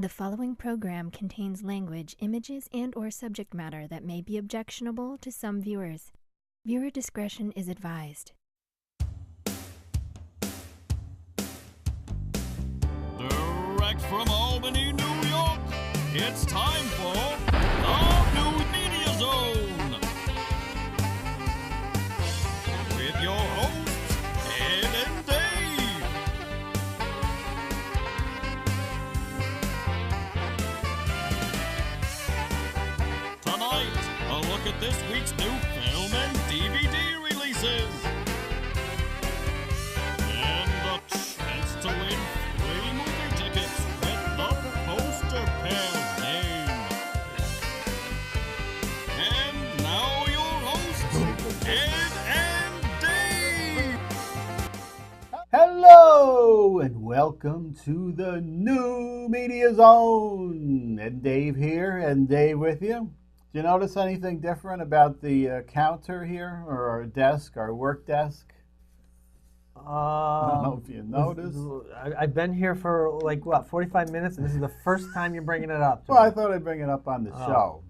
The following program contains language, images, and/or subject matter that may be objectionable to some viewers. Viewer discretion is advised. Direct from Albany, New York, it's time for the New Media Zone. With your hosts, Ed and Dave. Tonight, a look at this week's new film and DVD releases. And a chance to win free movie tickets with the poster pal game. And now your hosts, Ed and Dave. Hello and welcome to the New Media Zone. And Dave here, and Dave with you. Do you notice anything different about the counter here, or our desk, our work desk? I don't know if you noticed. I've been here for like, 45 minutes, and this is the first time you're bringing it up. Well, I thought I'd bring it up on the show.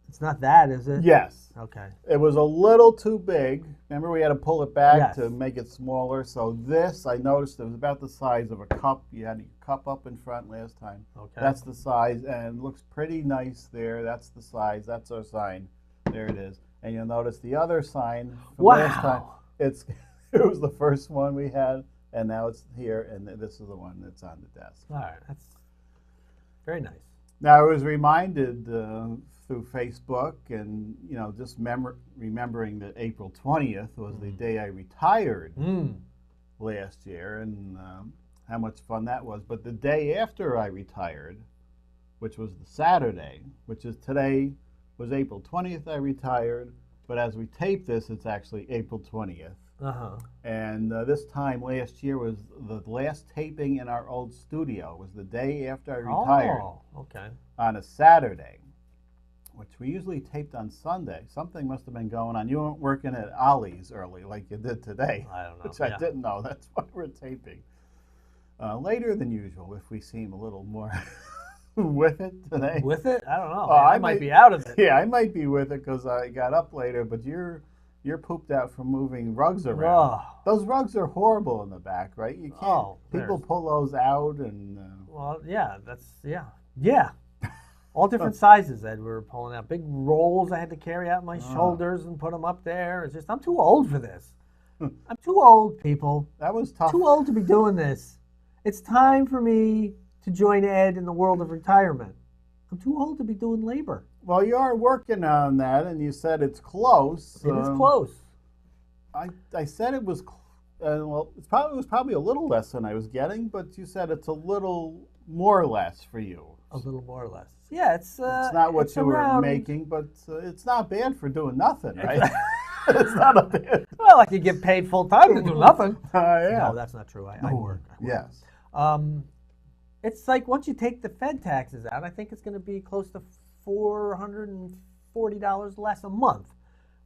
It's not that, is it? Yes. Okay. It was a little too big. Remember, we had to pull it back Yes. to make it smaller. So this, I noticed, it was about the size of a cup. You had your cup up in front last time. Okay. That's the size, and it looks pretty nice there. That's the size. That's our sign. There it is. And you'll notice the other sign from last time. It was the first one we had, and now it's here, and this is the one that's on the desk. All right. That's very nice. Now, I was reminded through Facebook and, just remembering that April 20th was the day I retired last year, and how much fun that was. But the day after I retired, which was the Saturday, which is today, was April 20th I retired, but as we tape this, it's actually April 20th. Uh-huh. And this time last year was the last taping in our old studio. It was the day after I retired. Oh, okay. On a Saturday, which we usually taped on Sunday. Something must have been going on. You weren't working at Ollie's early like you did today. I don't know. Which I didn't know. That's why we're taping. Later than usual, if we seem a little more with it today. With it? I don't know. Oh, I might be out of it. Yeah, I might be with it because I got up later, but you're pooped out from moving rugs around. Oh. Those rugs are horrible in the back, right? You can't. Oh, people pull those out and. Well, yeah, yeah. All different sizes, Ed. We were pulling out big rolls I had to carry out my shoulders and put them up there. It's just, I'm too old for this. I'm too old, people. That was tough. Too old to be doing this. It's time for me to join Ed in the world of retirement. I'm too old to be doing labor. Well, you are working on that, and you said it's close. It is close. I said it was, it was probably a little less than I was getting, but you said it's a little more or less for you. A little more or less. Yeah, it's not what you were making, but it's not bad for doing nothing, right? It's not a bad. Well, I could get paid full time to do nothing. Yeah. No, that's not true. I work. Yes. It's like once you take the Fed taxes out, I think it's going to be close to $440 less a month,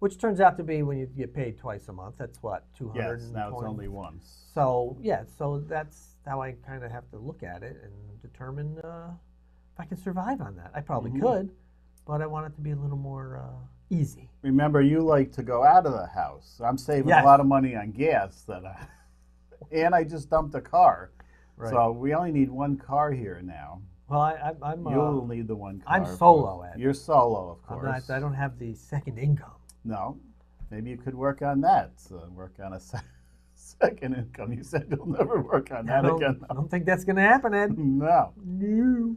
which turns out to be when you get paid twice a month. That's what, $220. Yes. Now it's only once. So so that's how I kind of have to look at it and determine if I can survive on that. I probably could, but I want it to be a little more easy. Remember, you like to go out of the house. I'm saving Yes. a lot of money on gas and I just dumped a car. Right. So we only need one car here now. Well, I'm You'll need the one car. I'm solo, Ed. You're solo, of course. I don't have the second income. No. Maybe you could work on that. Work on a second income. You said you'll never work on that again. I don't think that's going to happen, Ed. No. No.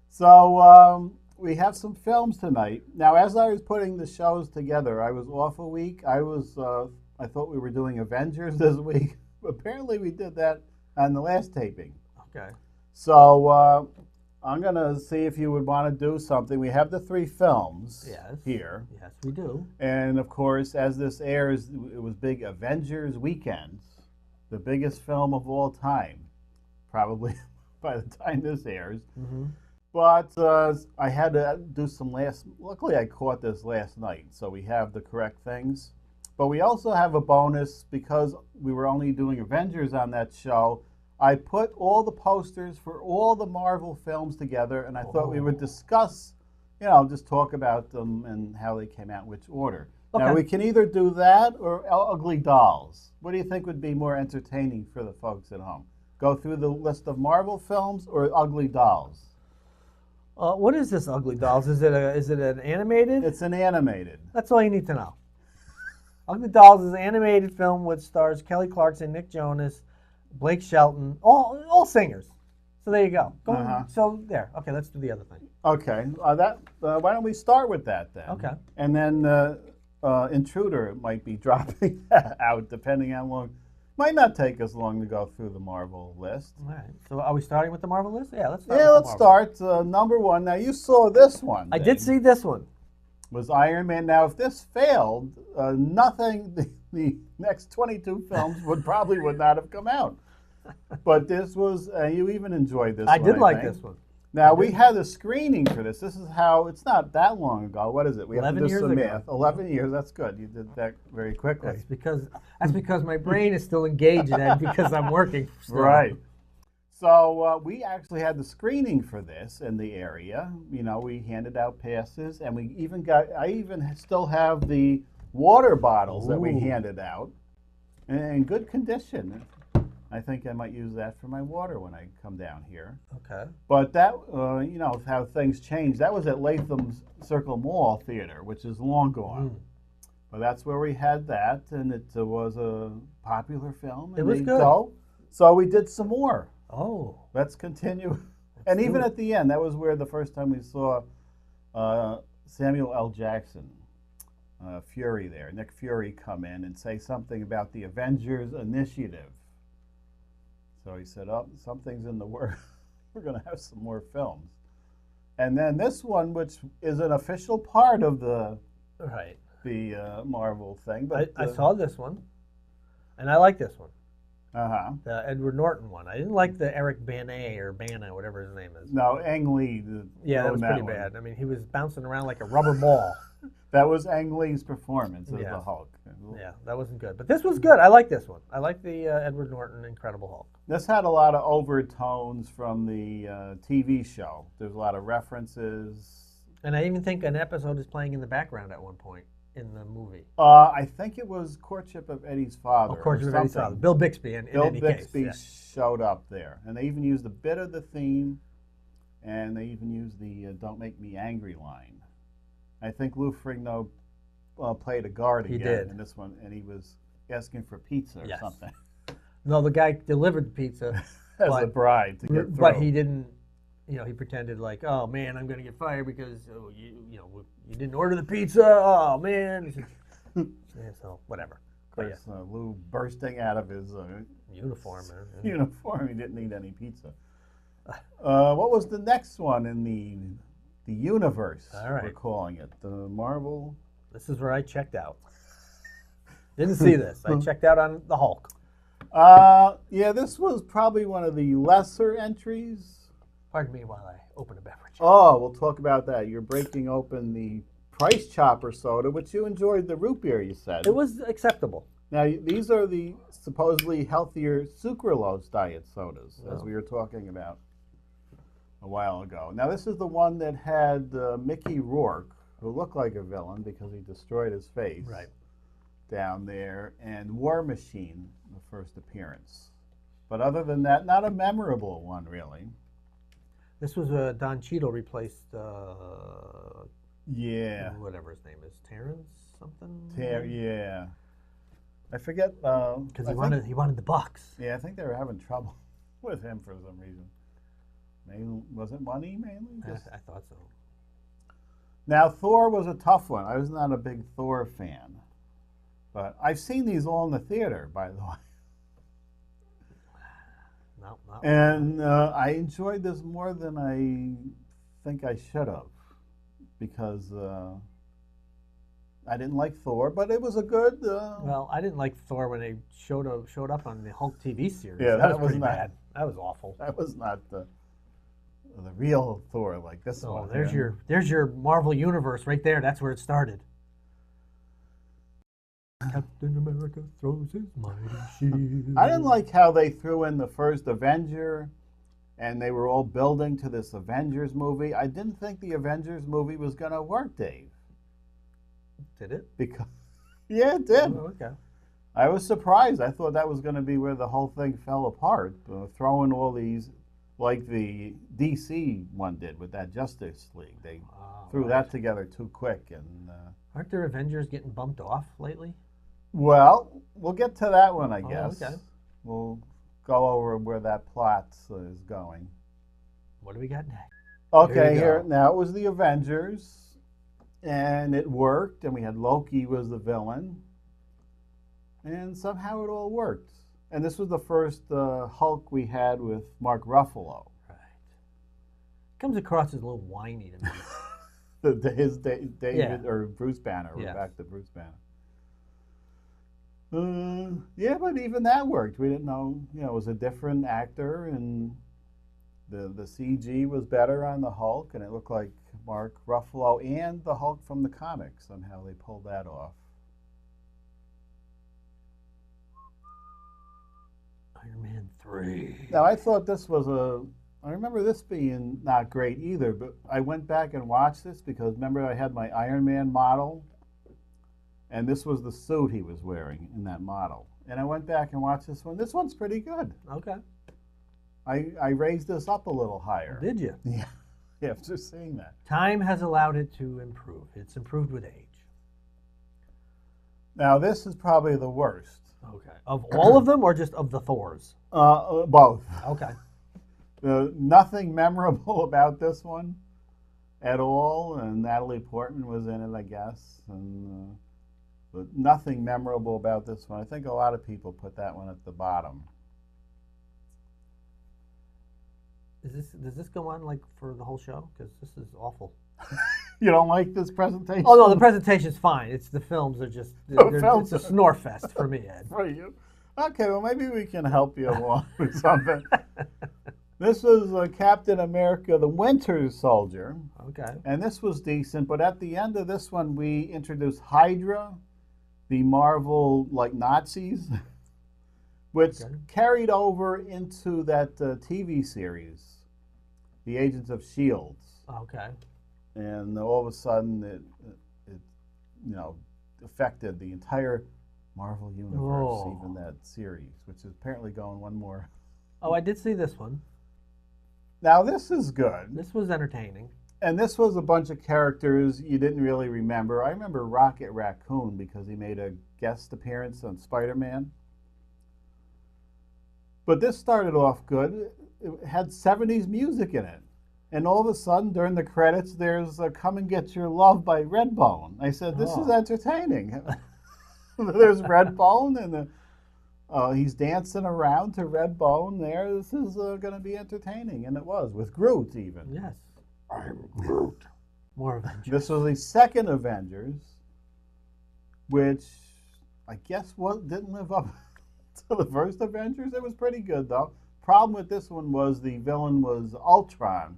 So we have some films tonight. Now, as I was putting the shows together, I was off a week. I thought we were doing Avengers this week. Apparently, we did that on the last taping. Okay. So I'm going to see if you would want to do something. We have the 3 films here. Yes, we do. And, of course, as this airs, it was big Avengers weekend, the biggest film of all time, probably by the time this airs. Mm-hmm. But I had to do luckily I caught this last night, so we have the correct things. But we also have a bonus because we were only doing Avengers on that show. I put all the posters for all the Marvel films together, and I thought we would discuss, just talk about them and how they came out, in which order. Okay. Now, we can either do that or Ugly Dolls. What do you think would be more entertaining for the folks at home? Go through the list of Marvel films or Ugly Dolls? What is this Ugly Dolls? Is it an animated? It's an animated. That's all you need to know. Ugly Dolls is an animated film which stars Kelly Clarkson, Nick Jonas, Blake Shelton, all singers. So there you go. So there. Okay, let's do the other thing. Okay. Why don't we start with that then? Okay. And then Intruder might be dropping out depending how long. Might not take us long to go through the Marvel list. All right. So are we starting with the Marvel list? Yeah, let's start. Yeah, let's start. Number one. Now, you saw this one. I did see this one. Was Iron Man. Now, if this failed, nothing, the next 22 films would not have come out. But this was, you even enjoyed this one. I did like think. this one. Now, we had a screening for this. This is how, it's not that long ago. What is it? We have 11 to do years some ago. math. 11 years, that's good. You did that very quickly. That's because my brain is still engaged in that because I'm working. Still. Right. So we actually had the screening for this in the area. We handed out passes, and I even still have the water bottles that we handed out in good condition. I think I might use that for my water when I come down here. Okay. But that, how things change. That was at Latham's Circle Mall Theater, which is long gone. But that's where we had that, and it was a popular film. It was good. So we did some more. Oh. Let's continue. And even at the end, that was where the first time we saw Samuel L. Jackson, Fury there, Nick Fury, come in and say something about the Avengers initiative. So he said, something's in the works. We're going to have some more films. And then this one, which is an official part of the Marvel thing. But I saw this one, and I like this one. The Edward Norton one. I didn't like the Eric Bana, whatever his name is. No, Ang Lee. That was pretty bad. I mean, he was bouncing around like a rubber ball. That was Ang Lee's performance as the Hulk. Yeah, that wasn't good. But this was good. I like this one. I like the Edward Norton Incredible Hulk. This had a lot of overtones from the TV show. There's a lot of references. And I even think an episode is playing in the background at one point in the movie. I think it was Courtship of Eddie's Father. Courtship of Eddie's Father. Bill Bixby. Bill Bixby showed up there. And they even used a bit of the theme, and they even used the Don't Make Me Angry line. I think Lou Ferrigno played a guard again in this one, and he was asking for pizza or something. No, the guy delivered the pizza. As a bribe to get through. But he didn't, he pretended like, oh man, I'm going to get fired because you didn't order the pizza. Oh man. So whatever. Of course, Lou bursting out of his uniform. Uniform. He didn't need any pizza. What was the next one in the universe? All right. We're calling it the Marvel. This is where I checked out. Didn't see this. I checked out on the Hulk. This was probably one of the lesser entries. Pardon me while I open a beverage. Oh, we'll talk about that. You're breaking open the Price Chopper soda, which you enjoyed the root beer, you said. It was acceptable. Now, these are the supposedly healthier sucralose diet sodas, as we were talking about a while ago. Now, this is the one that had Mickey Rourke, who looked like a villain because he destroyed his face down there, and War Machine, the first appearance. But other than that, not a memorable one, really. This was Don Cheadle replaced, whatever his name is, Terrence something? Yeah. I forget. Because he wanted the bucks. Yeah, I think they were having trouble with him for some reason. Maybe, was it money mainly? I thought so. Now, Thor was a tough one. I was not a big Thor fan. But I've seen these all in the theater, by the way. No, and I enjoyed this more than I think I should have. Because I didn't like Thor, but it was a good... Well, I didn't like Thor when they showed up on the Hulk TV series. Yeah, that was pretty bad. That was awful. That was not the real Thor like this one. There's your Marvel Universe right there. That's where it started. Captain America throws his mighty shield. I didn't like how they threw in the first Avenger, and they were all building to this Avengers movie. I didn't think the Avengers movie was going to work, Dave. Did it? Because, yeah, it did. Oh, okay. I was surprised. I thought that was going to be where the whole thing fell apart. Throwing all these, like the DC one did with that Justice League. They threw that together too quick. And aren't there Avengers getting bumped off lately? well, we'll get to that one, I guess. Okay. We'll go over where that plot is going. What do we got next? Okay, you here go. now it was the Avengers, and it worked, and we had Loki was the villain, and somehow it all worked. And this was the first Hulk we had with Mark Ruffalo. Right. Comes across as a little whiny to me. David or Bruce Banner. We're Yes. back to Bruce Banner. Yeah, but even that worked. We didn't know, it was a different actor, and the CG was better on the Hulk, and it looked like Mark Ruffalo and the Hulk from the comics. Somehow they pulled that off. Iron Man 3. Now, I thought this was I remember this being not great either, but I went back and watched this because remember I had my Iron Man model, and this was the suit he was wearing in that model. And I went back and watched this one. This one's pretty good. Okay. I raised this up a little higher. Did you? Yeah, after seeing that. Time has allowed it to improve. It's improved with age. Now, this is probably the worst. Okay. Of all of them or just of the Thors? Both. Okay. Nothing memorable about this one at all, and Natalie Portman was in it, I guess, and but nothing memorable about this one. I think a lot of people put that one at the bottom. Does this go on like for the whole show? Because this is awful. You don't like this presentation? Oh no, the presentation's fine. It's the films are just films it's a snore fest for me, Ed. For you? Okay, well maybe we can help you along with something. This was Captain America: The Winter Soldier. Okay. And this was decent, but at the end of this one, we introduced Hydra, the Marvel Nazis, which carried over into that TV series, The Agents of S.H.I.E.L.D. Okay. And all of a sudden, it affected the entire Marvel universe, even that series, which is apparently going one more. Oh, I did see this one. Now, this is good. This was entertaining. And this was a bunch of characters you didn't really remember. I remember Rocket Raccoon because he made a guest appearance on Spider-Man. But this started off good. It had 70s music in it. And all of a sudden, during the credits, there's Come and Get Your Love by Redbone. I said, this is entertaining. There's Redbone, and he's dancing around to Redbone there. This is going to be entertaining. And it was, with Groot even. Yes. I'm Groot. More Avengers. This was the second Avengers, which I guess didn't live up to the first Avengers. It was pretty good, though. Problem with this one was the villain was Ultron,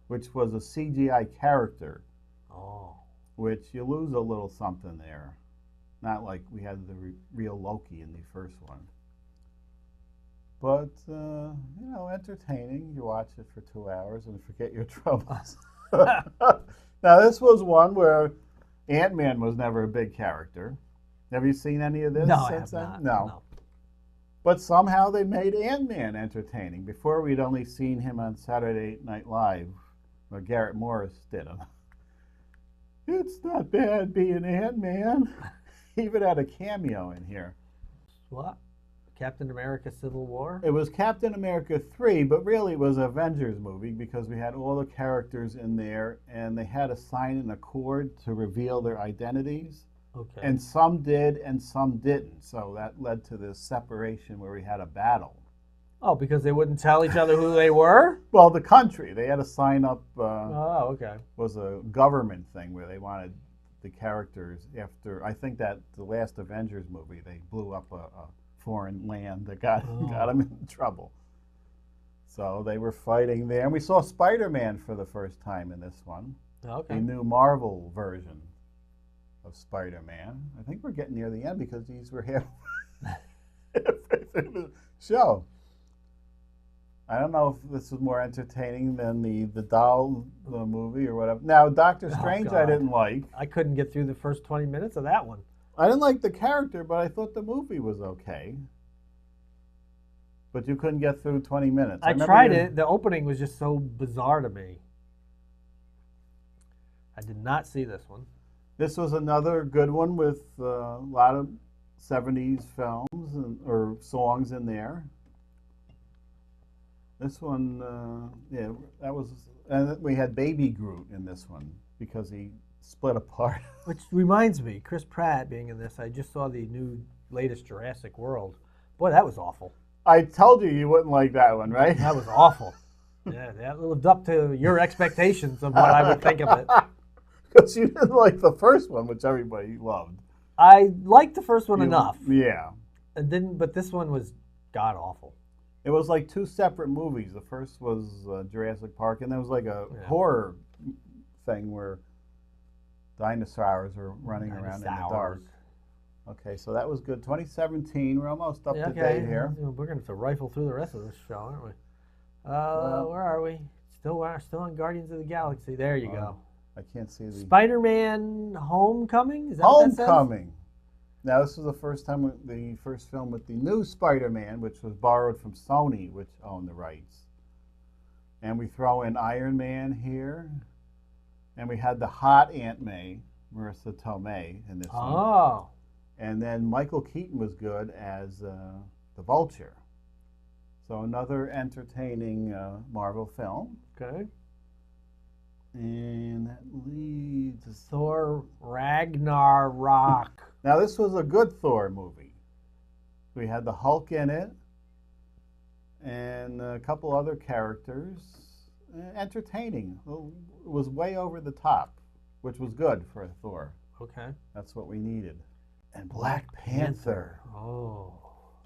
which was a CGI character. Oh. Which you lose a little something there. Not like we had the real Loki in the first one. But, entertaining. You watch it for 2 hours and forget your troubles. Now, this was one where Ant-Man was never a big character. Have you seen any of this No, since I then? have not. No. But somehow they made Ant-Man entertaining. Before, we'd only seen him on Saturday Night Live, where Garrett Morris did him. It's not bad being Ant-Man. He even had a cameo in here. What? Captain America Civil War? It was Captain America 3, but really it was an Avengers movie because we had all the characters in there, and they had to sign an accord to reveal their identities. Okay. And some did and some didn't. So that led to this separation where we had a battle. Oh, because they wouldn't tell each other who they were? Well, the country. They had to sign up. Oh, okay. Was a government thing where they wanted the characters after, I think that the last Avengers movie, they blew up a foreign land that got them in trouble. So they were fighting there. And we saw Spider-Man for the first time in this one. Okay. A new Marvel version. of Spider-Man. I think we're getting near the end because these were halfway through the show. I don't know if this was more entertaining than the doll movie or whatever. Now, Doctor Strange I didn't like. I couldn't get through the first 20 minutes of that one. I didn't like the character, but I thought the movie was okay. But you couldn't get through 20 minutes. I tried it. The opening was just so bizarre to me. I did not see this one. This was another good one with a lot of 70s films or songs in there. This one, that was, and we had Baby Groot in this one because he split apart. Which reminds me, Chris Pratt being in this, I just saw the latest Jurassic World. Boy, that was awful. I told you wouldn't like that one, right? That was awful. Yeah, that lived up to your expectations of what I would think of it. Because you didn't like the first one, which everybody loved. I liked the first one enough. Yeah. But this one was god awful. It was like two separate movies. The first was Jurassic Park, and there was like a horror thing where dinosaurs are running around in the dark. Okay, so that was good. 2017, we're almost up to date here. We're going to have to rifle through the rest of this show, aren't we? Where are we? Still on Guardians of the Galaxy. There you go. I can't see the... Spider-Man Homecoming? Is that what that says? Homecoming. Now, this was the first film with the new Spider-Man, which was borrowed from Sony, which owned the rights. And we throw in Iron Man here. And we had the hot Aunt May, Marissa Tomei, in this one. Oh. And then Michael Keaton was good as the Vulture. So another entertaining Marvel film. Okay. And that leads to Thor Ragnarok. Now, this was a good Thor movie. We had the Hulk in it and a couple other characters. Entertaining. It was way over the top, which was good for Thor. Okay. That's what we needed. And Black Panther. Oh.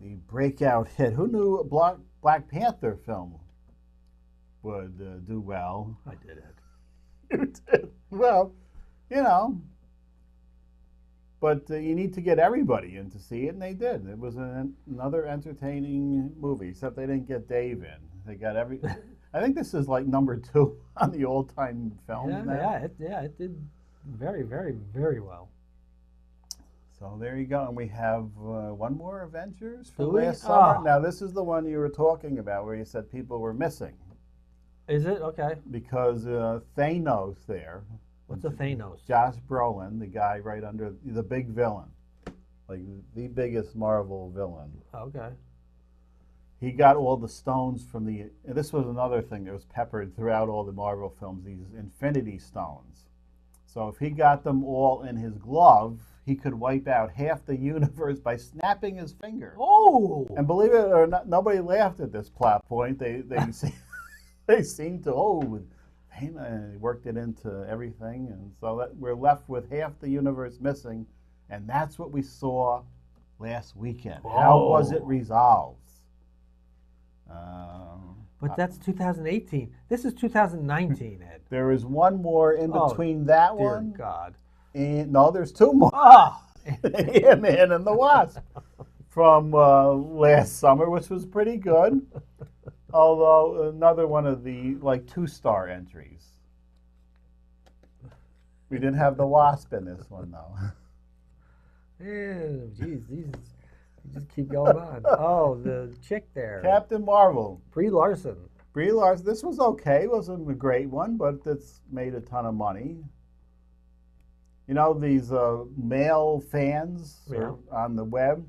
The breakout hit. Who knew a Black Panther film would do well? I did it. You did. Well, you know. But you need to get everybody in to see it, and they did. It was another entertaining movie, except they didn't get Dave in. They got every... I think this is like number 2 on the all-time film. It did very, very, very well. So there you go. And we have one more Avengers for Do we? last summer. Oh. Now, this is the one you were talking about where you said people were missing. Is it? Okay. Because Thanos there. What's a Thanos? Josh Brolin, the guy right under the big villain. Like the biggest Marvel villain. Okay. He got all the stones from and this was another thing that was peppered throughout all the Marvel films, these Infinity Stones. So if he got them all in his glove, he could wipe out half the universe by snapping his finger. Oh! And believe it or not, nobody laughed at this plot point. They seemed to, and he worked it into everything. And so that we're left with half the universe missing. And that's what we saw last weekend. Oh. How was it resolved? But that's 2018. This is 2019, Ed. There is one more in between that dear one. God. And no, there's 2 more. Oh! Ant-Man and the Wasp from last summer, which was pretty good. Although another one of the 2-star entries. We didn't have the Wasp in this one, though. Ew, geez, these just keep going on. Oh, the chick there. Captain Marvel. Brie Larson. Brie Larson. This was okay. It wasn't a great one, but it's made a ton of money. You know, these male fans on the web,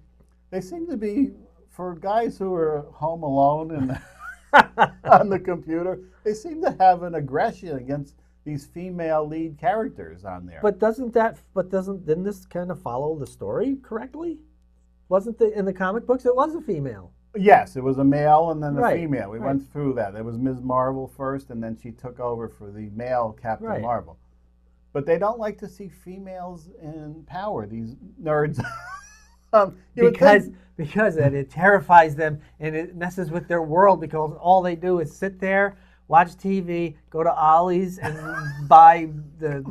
they seem to be, for guys who are home alone and on the computer, they seem to have an aggression against these female lead characters on there. But didn't this kind of follow the story correctly? Wasn't in the comic books it was a female? Yes, it was a male and then a Right, female. We went through that. There was Ms. Marvel first, and then she took over for the male Captain Marvel. But they don't like to see females in power, these nerds. Because it terrifies them and it messes with their world because all they do is sit there watch TV, go to Ollie's, and buy the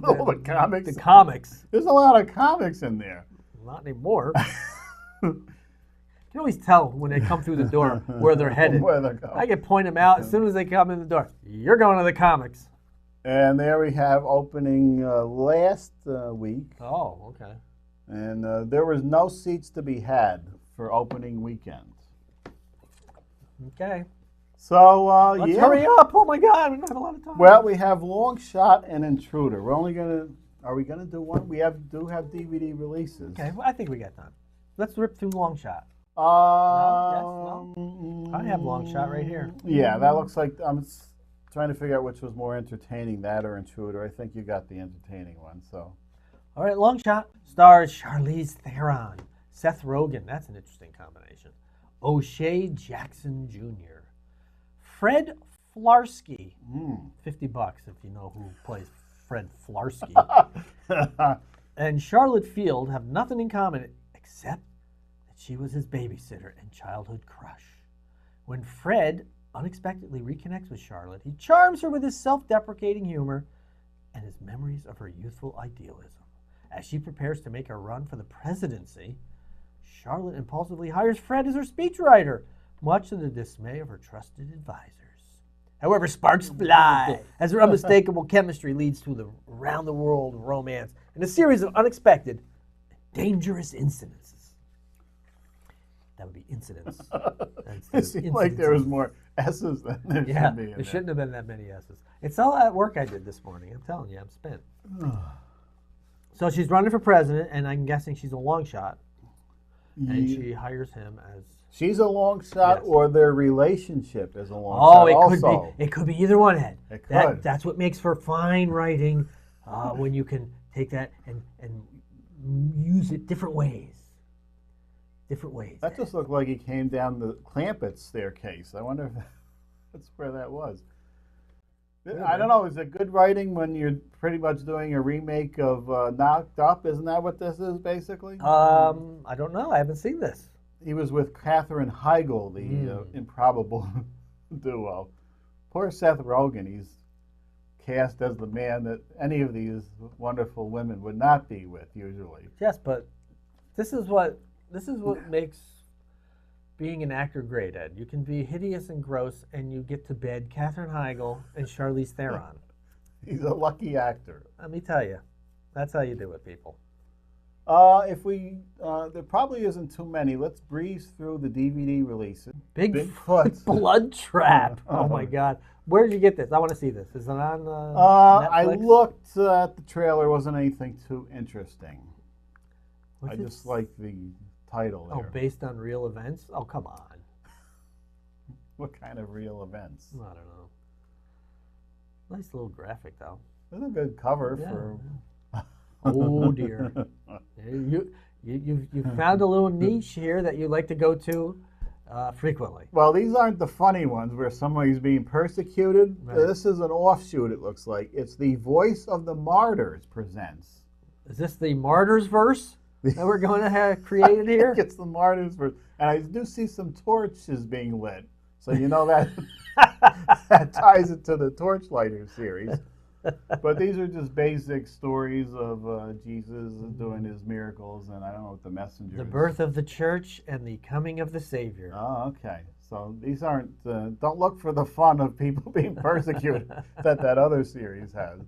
comics. The comics. There's a lot of comics in there. Not anymore. You can always tell when they come through the door where they're headed. Where they're going. I can point them out as soon as they come in the door. You're going to the comics. And there we have opening last week. Oh, okay. And there was no seats to be had for opening weekend. Okay. So, Let's hurry up. Oh, my God. We don't have a lot of time. Well, we have Long Shot and Intruder. We're only going to... Are we going to do one? We do have DVD releases. Okay, well, I think we got time. Let's rip through Long Shot. No? I have Long Shot right here. Yeah, that looks like... I'm trying to figure out which was more entertaining, that or Intruder. I think you got the entertaining one, so... All right, Long Shot stars Charlize Theron, Seth Rogen. That's an interesting combination. O'Shea Jackson Jr., Fred Flarsky. $50 if you know who plays Fred Flarsky. And Charlotte Field have nothing in common except that she was his babysitter and childhood crush. When Fred unexpectedly reconnects with Charlotte, he charms her with his self-deprecating humor and his memories of her youthful idealism. As she prepares to make a run for the presidency, Charlotte impulsively hires Fred as her speechwriter, much to the dismay of her trusted advisors. However, sparks fly as their unmistakable chemistry leads to the round-the-world romance and a series of unexpected, dangerous incidences. That would be incidents. It seemed like there was more S's than there should be. There shouldn't have been that many S's. It's all that work I did this morning. I'm telling you, I'm spent. So she's running for president, and I'm guessing she's a long shot. And she hires him as... She's a long shot, Yes. or their relationship is a long shot also. It could be either one, Ed. It could. That's what makes for fine writing, when you can take that and use it different ways. Different ways. That just looked like he came down the Clampett staircase. I wonder if that's where that was. I don't know. Is it good writing when you're pretty much doing a remake of Knocked Up? Isn't that what this is, basically? I don't know. I haven't seen this. He was with Katherine Heigl, the improbable duo. Poor Seth Rogen. He's cast as the man that any of these wonderful women would not be with usually. Yes, but this is what makes being an actor great, Ed. You can be hideous and gross, and you get to bed Katherine Heigl and Charlize Theron. He's a lucky actor. Let me tell you, that's how you do it, people. There probably isn't too many. Let's breeze through the DVD releases. Bigfoot Blood Trap. Oh my God. Where did you get this? I want to see this. Is it on Netflix? I looked at the trailer. Wasn't anything too interesting. I just like the title there. Oh, based on real events? Oh, come on. What kind of real events? I don't know. Nice little graphic, though. It's a good cover for... Oh, dear. You found a little niche here that you like to go to frequently. Well, these aren't the funny ones where somebody's being persecuted. Right. This is an offshoot, it looks like. It's the Voice of the Martyrs presents. Is this the Martyrs verse that we're going to have created here? It's the Martyrs verse. And I do see some torches being lit. So you know that that ties it to the Torchlighter series. But these are just basic stories of Jesus doing his miracles, and I don't know what the messenger The is. birth of the church and the coming of the Savior. Oh, okay. So these aren't, don't look for the fun of people being persecuted that other series has.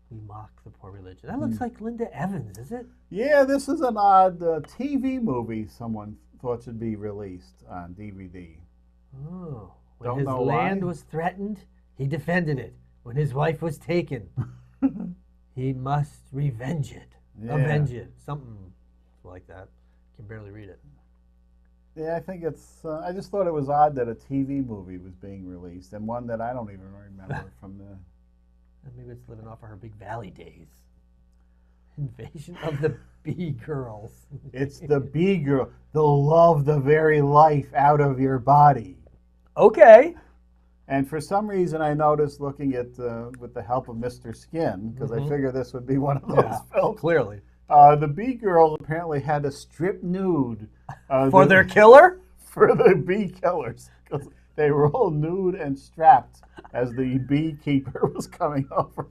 We mock the poor religion. That looks like Linda Evans, is it? Yeah, this is an odd TV movie someone thought should be released on DVD. Oh. When Don't his know land why. was threatened, he defended it. When his wife was taken, he must revenge it. Yeah. Avenge it. Something like that. Can barely read it. Yeah, I think it's, I just thought it was odd that a TV movie was being released, and one that I don't even remember from the... Maybe it's living off of her Big Valley days. Invasion of the Bee Girls. It's the Bee Girl. They'll love the very life out of your body. Okay. And for some reason, I noticed looking at, with the help of Mr. Skin, because I figured this would be one of those films. Clearly. The Bee Girls apparently had to strip nude. For their killer? For the bee killers. 'Cause They were all nude and strapped as the beekeeper was coming over.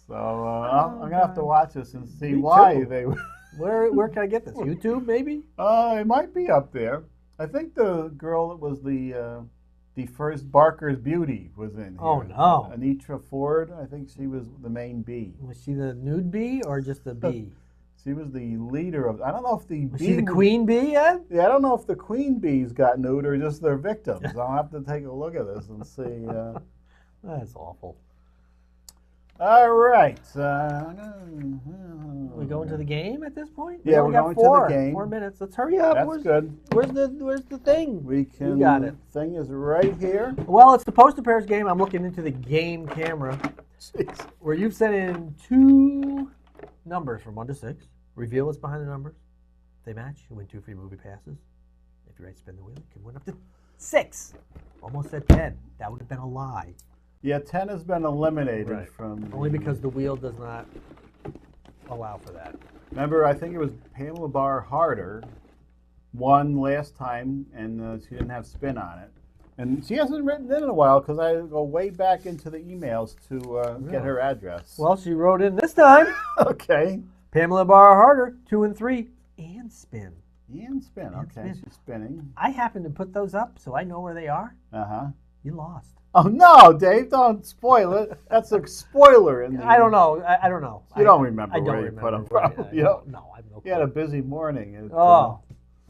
So I'm going to have to watch this and see why they were. Where can I get this? YouTube, maybe? It might be up there. I think the girl that was the first Barker's Beauty was in here. Oh, no. Anitra Ford, I think she was the main bee. Was she the nude bee or just the bee? She was the leader of. I don't know if the Was bee. she the queen bee yet? Yeah, I don't know if the queen bees got nude or just their victims. I'll have to take a look at this and see. That's awful. All right. We going to the game at this point? Yeah, we we're got going to the game. 4 minutes. Let's hurry up. That's good. Where's the thing? We can. You got it. Thing is right here. Well, it's the poster pairs game. I'm looking into the game camera Jeez. where you've sent in 2 numbers from 1 to 6. Reveal what's behind the numbers. If they match, you win 2 free movie passes. If you right spin the wheel, you can win up to 6. Almost said 10. That would have been a lie. Yeah, 10 has been eliminated Right. from. Only because the wheel does not allow for that. Remember, I think it was Pamela Barr Harder won last time, and she didn't have spin on it. And she hasn't written in a while because I go way back into the emails to get her address. Well, she wrote in this time. Okay. Pamela Barr Harder, 2 and 3, and spin. And spin. And Okay, spin. she's spinning. I happen to put those up so I know where they are. Uh-huh. You lost. Oh, no, Dave, don't spoil it. That's a spoiler. In the, I don't know. I don't know. You don't remember I don't where you remember. put them where from. I You don't, no, I have no you had a clue. busy morning. Oh,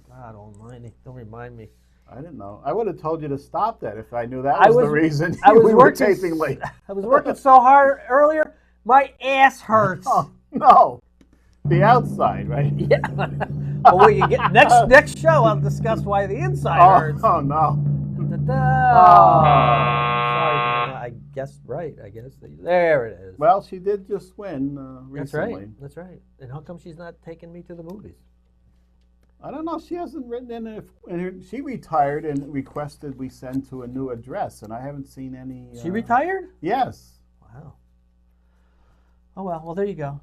God almighty. Don't remind me. I didn't know. I would have told you to stop that if I knew that I was the was- reason I was we were working taping late. I was working so hard earlier, my ass hurts. Oh, no. The outside, right? Yeah. Well, we can get next show. I'll discuss why the inside hurts. Oh, no. Sorry, man. I guessed right. I guess there it is. Well, she did just win That's recently. right. That's right. And how come she's not taking me to the movies? I don't know. She hasn't written in. She retired and requested we send to a new address, and I haven't seen any. She retired? Yes. Wow. Oh well. Well, there you go.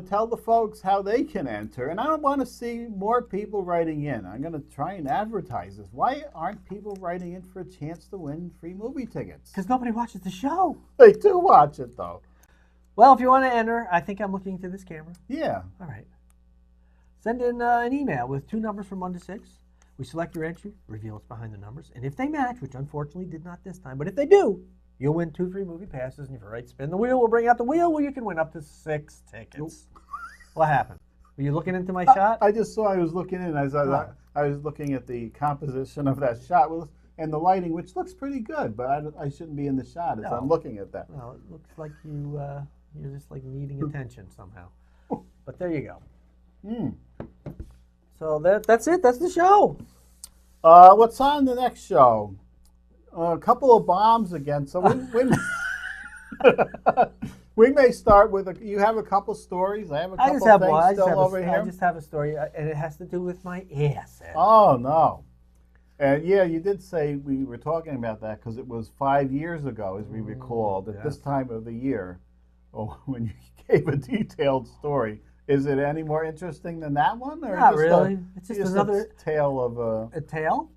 Tell the folks how they can enter, and I don't want to see more people writing in. I'm going to try and advertise this. Why aren't people writing in for a chance to win free movie tickets? Because nobody watches the show. They do watch it, though. Well, if you want to enter, I think I'm looking to this camera. Yeah. All right. Send in an email with 2 numbers from 1 to 6. We select your entry, reveal what's behind the numbers, and if they match, which unfortunately did not this time, but if they do, you'll win 2 free movie passes, and if you right spin the wheel, we'll bring out the wheel where you can win up to 6 tickets. What happened? Were you looking into my shot? I just saw I was looking in. I was looking at the composition of that shot and the lighting, which looks pretty good, but I shouldn't be in the shot as I'm looking at that. Well, it looks like you're just like needing attention somehow. But there you go. So that's it. That's the show. What's on the next show? A couple of bombs again. So we may start with you have a couple stories. I have a couple things still over here. I just have a story, and it has to do with my ass. Oh no! And yeah, you did say we were talking about that because it was 5 years ago, as we recalled, at this time of the year, when you gave a detailed story. Is it any more interesting than that one? Or Not really. It's just another tale of a tale.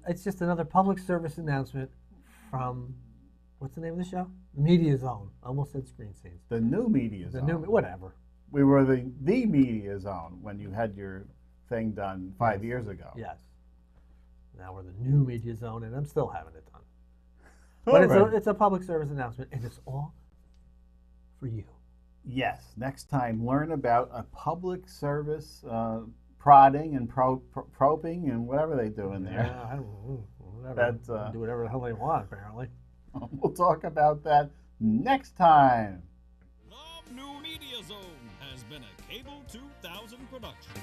It's just another public service announcement from what's the name of the show? Media Zone. I almost said Screen Scenes. The new Media Zone. Whatever. We were the Media Zone when you had your thing done 5 years ago. Yes. Now we're the new Media Zone, and I'm still having it done. But But it's a public service announcement, and it's all for you. Yes. Next time, learn about a public service prodding and probing and whatever they do in there. Yeah, I don't know. Whatever. Do whatever the hell they want, apparently. We'll talk about that next time. The New Media Zone has been a Cable 2000 production.